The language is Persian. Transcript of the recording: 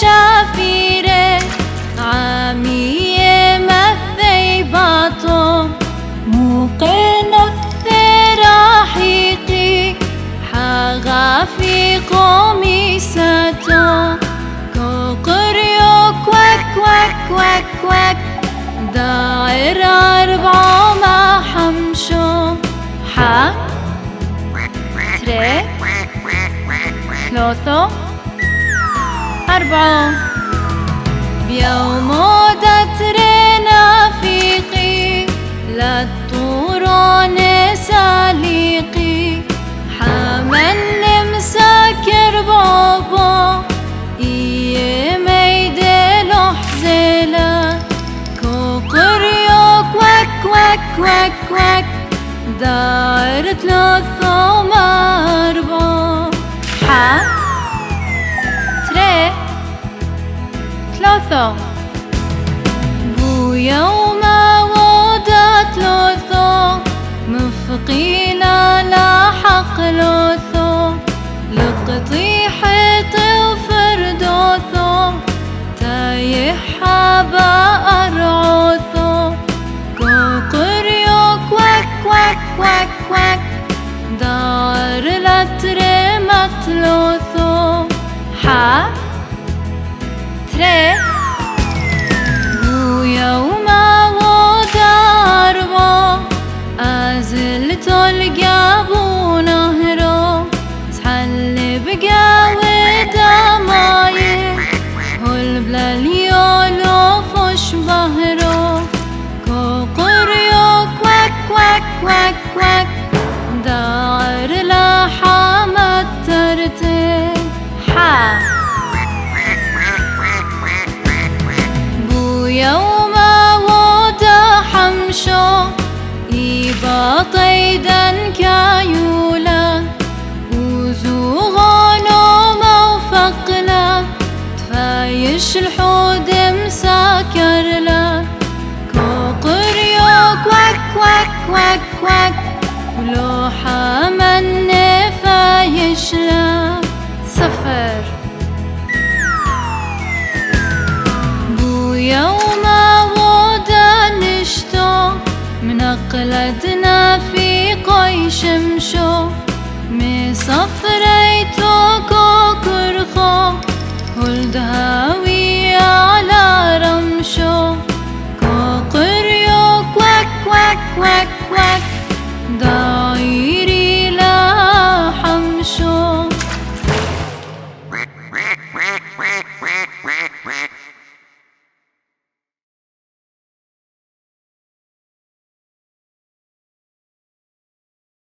شافيره عمية مثي باطم موقنك ثراحيقي حاغا في قميصته كوقريو كوك كوك كوك كوك داعر 4 ما حمشو حا تري 3 4 بيوم دترنا فيقي للطوران ساليقي حمل مساكر بابا إيه ميدل حزيلة كوقريو كوك كوك كوك كوك دار 3 ما 4 حا تري 3 بويا وما وضعت لوثو مفقيلة لا حق لوثو لقطيحة وفردوثو تايح حابا أرعوثو كوقريو كوك كوك كوك كوك دار لترمت لوثو حا تري ويوما وضع 4 أزلت الجابو نهرو سحل بقى ودمايه هل بلا اليولو فش بهرو كوقريو كوك كوك كوك كوك دار لحامة ترتي حا يوم وضع حمشو إيبا طيدا كايولا وزوغانو موفقلا تفايش الحود مساكرلا كوقريو كوك كوك كوك كوك ولوحة من فايشلا 0 يوم وضع نشتو منقلتنا في قوي شمشو مصفريتو كوكرخو هلدهاوي على رمشو كوقريو كوك كوك كوك